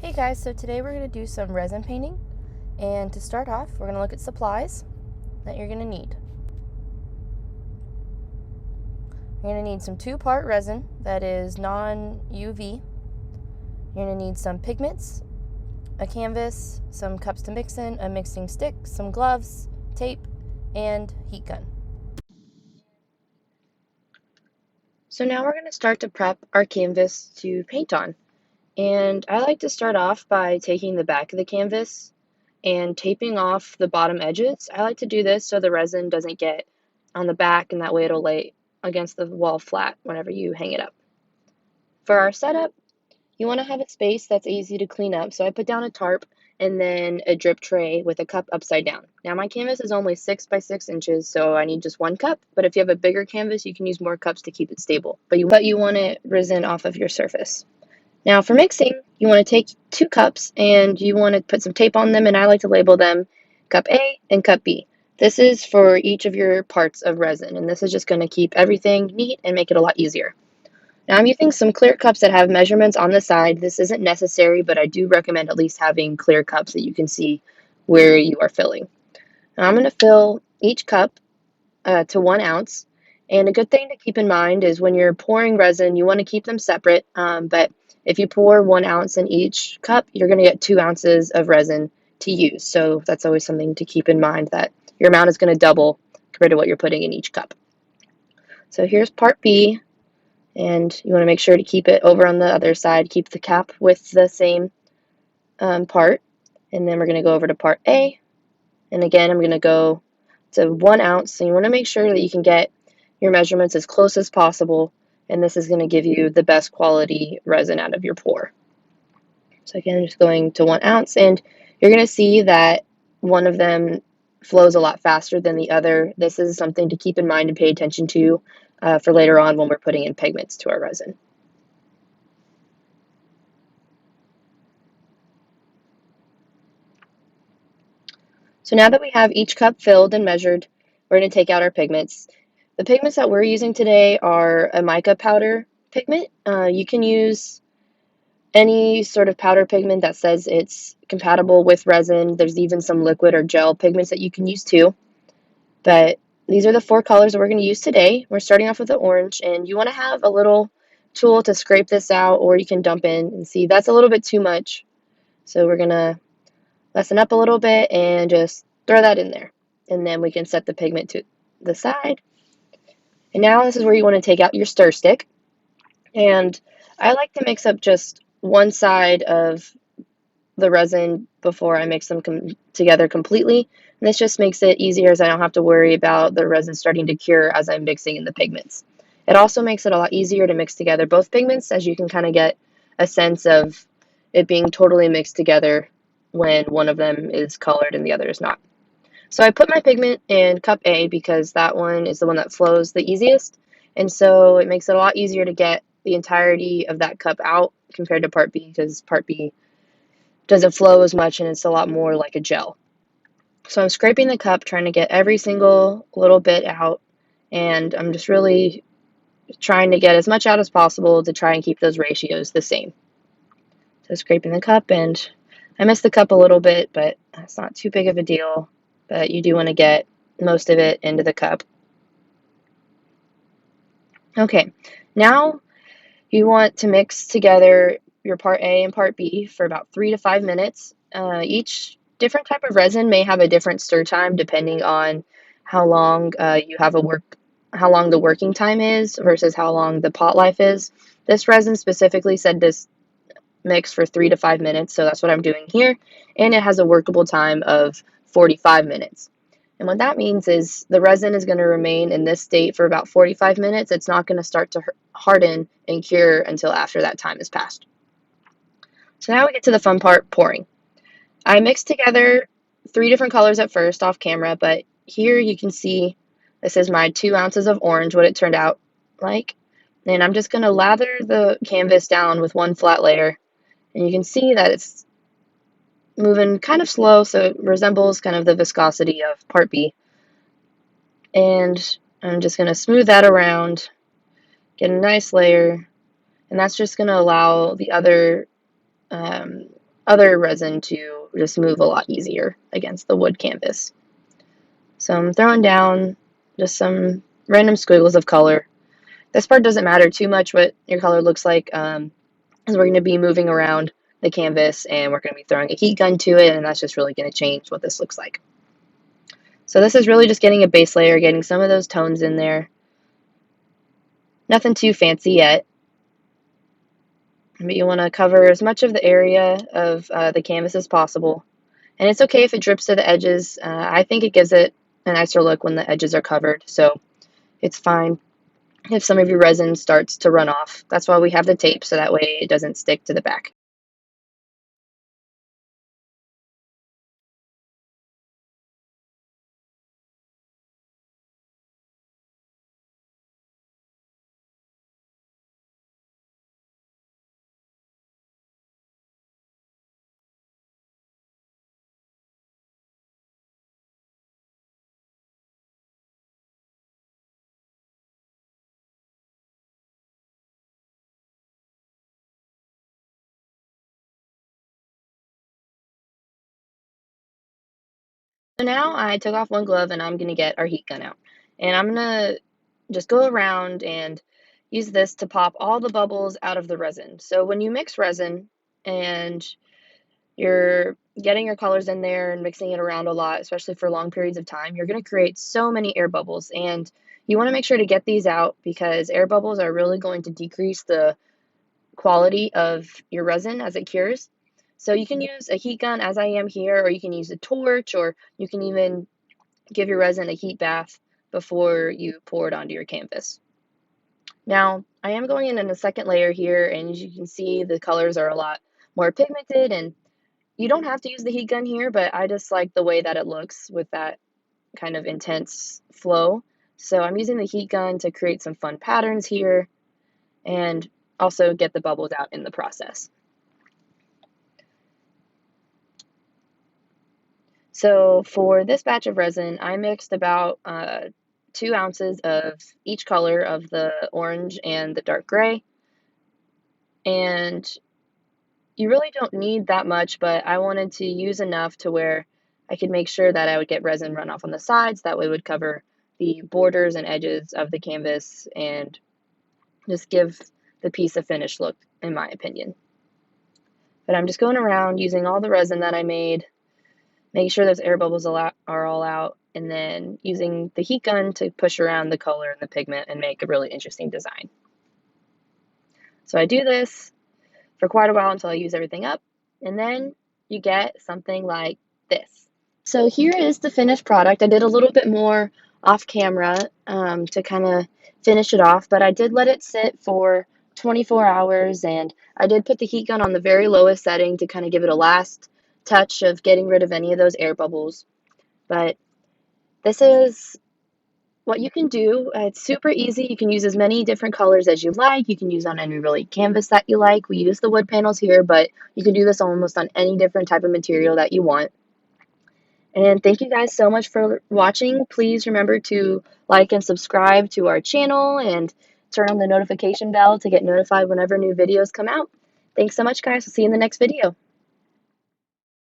Hey guys, so today we're going to do some resin painting, and to start off we're going to look at supplies that you're going to need. You're going to need some 2-part resin that is non-UV. You're going to need some pigments, a canvas, some cups to mix in, a mixing stick, some gloves, tape, and heat gun. So now we're going to start to prep our canvas to paint on. And I like to start off by taking the back of the canvas and taping off the bottom edges. I like to do this so the resin doesn't get on the back, and that way it'll lay against the wall flat whenever you hang it up. For our setup, you want to have a space that's easy to clean up, so I put down a tarp and then a drip tray with a cup upside down. Now my canvas is only 6 by 6 inches, so I need just 1 cup, but if you have a bigger canvas, you can use more cups to keep it stable. But you want it resin off of your surface. Now for mixing, you want to take 2 cups and you want to put some tape on them, and I like to label them cup A and cup B. This is for each of your parts of resin, and this is just going to keep everything neat and make it a lot easier. Now I'm using some clear cups that have measurements on the side. This isn't necessary, but I do recommend at least having clear cups that you can see where you are filling. Now I'm going to fill each cup to 1 ounce. And a good thing to keep in mind is when you're pouring resin, you want to keep them separate, but if you pour 1 ounce in each cup, you're going to get 2 ounces of resin to use. So that's always something to keep in mind, that your amount is going to double compared to what you're putting in each cup. So here's part B, and you want to make sure to keep it over on the other side. Keep the cap with the same part, and then we're going to go over to part A, and again I'm going to go to 1 ounce, and you want to make sure that you can get your measurements as close as possible, and this is going to give you the best quality resin out of your pour. So again, just going to 1 ounce, and you're going to see that one of them flows a lot faster than the other. This is something to keep in mind and pay attention to for later on when we're putting in pigments to our resin. So now that we have each cup filled and measured, we're going to take out our pigments. The pigments that we're using today are a mica powder pigment. You can use any sort of powder pigment that says it's compatible with resin. There's even some liquid or gel pigments that you can use too. But these are the 4 colors that we're going to use today. We're starting off with the orange, and you want to have a little tool to scrape this out, or you can dump in and see that's a little bit too much. So we're going to lessen up a little bit and just throw that in there. And then we can set the pigment to the side. And now this is where you want to take out your stir stick. And I like to mix up just one side of the resin before I mix them together completely. And this just makes it easier, as I don't have to worry about the resin starting to cure as I'm mixing in the pigments. It also makes it a lot easier to mix together both pigments, as you can kind of get a sense of it being totally mixed together when one of them is colored and the other is not. So I put my pigment in cup A because that one is the one that flows the easiest, and so it makes it a lot easier to get the entirety of that cup out compared to part B, because part B doesn't flow as much and it's a lot more like a gel. So I'm scraping the cup, trying to get every single little bit out, and I'm just really trying to get as much out as possible to try and keep those ratios the same. So scraping the cup, and I missed the cup a little bit, but it's not too big of a deal, but you do want to get most of it into the cup. Okay, now you want to mix together your part A and part B for about 3 to 5 minutes. Each different type of resin may have a different stir time depending on how long how long the working time is versus how long the pot life is. This resin specifically said this mix for 3 to 5 minutes, so that's what I'm doing here, and it has a workable time of 45 minutes. And what that means is the resin is going to remain in this state for about 45 minutes. It's not going to start to harden and cure until after that time has passed. So now we get to the fun part, pouring. I mixed together 3 different colors at first off camera, but here you can see this is my 2 ounces of orange, what it turned out like. And I'm just going to lather the canvas down with 1 flat layer, and you can see that it's moving kind of slow, so it resembles kind of the viscosity of part B. And I'm just going to smooth that around, get a nice layer, and that's just going to allow the other other resin to just move a lot easier against the wood canvas. So I'm throwing down just some random squiggles of color. This part doesn't matter too much what your color looks like, because we're going to be moving around the canvas and we're going to be throwing a heat gun to it, and that's just really going to change what this looks like. So this is really just getting a base layer, getting some of those tones in there. Nothing too fancy yet, but you want to cover as much of the area of the canvas as possible. And it's okay if it drips to the edges. I think it gives it a nicer look when the edges are covered, so it's fine if some of your resin starts to run off. That's why we have the tape, so that way it doesn't stick to the back. So now I took off one glove and I'm going to get our heat gun out. And I'm going to just go around and use this to pop all the bubbles out of the resin. So when you mix resin and you're getting your colors in there and mixing it around a lot, especially for long periods of time, you're going to create so many air bubbles. And you want to make sure to get these out because air bubbles are really going to decrease the quality of your resin as it cures. So you can use a heat gun as I am here, or you can use a torch, or you can even give your resin a heat bath before you pour it onto your canvas. Now, I am going in a second layer here, and as you can see, the colors are a lot more pigmented, and you don't have to use the heat gun here, but I just like the way that it looks with that kind of intense flow. So I'm using the heat gun to create some fun patterns here and also get the bubbles out in the process. So for this batch of resin, I mixed about 2 ounces of each color of the orange and the dark gray. And you really don't need that much, but I wanted to use enough to where I could make sure that I would get resin runoff on the sides. That way it would cover the borders and edges of the canvas and just give the piece a finished look, in my opinion. But I'm just going around using all the resin that I made, making sure those air bubbles are all out, and then using the heat gun to push around the color and the pigment and make a really interesting design. So I do this for quite a while until I use everything up, and then you get something like this. So here is the finished product. I did a little bit more off camera to kind of finish it off, but I did let it sit for 24 hours, and I did put the heat gun on the very lowest setting to kind of give it a last touch of getting rid of any of those air bubbles. But this is what you can do. It's super easy. You can use as many different colors as you like. You can use on any really canvas that you like. We use the wood panels here, but you can do this almost on any different type of material that you want. And thank you guys so much for watching. Please remember to like and subscribe to our channel and turn on the notification bell to get notified whenever new videos come out. Thanks so much, guys. We'll see you in the next video.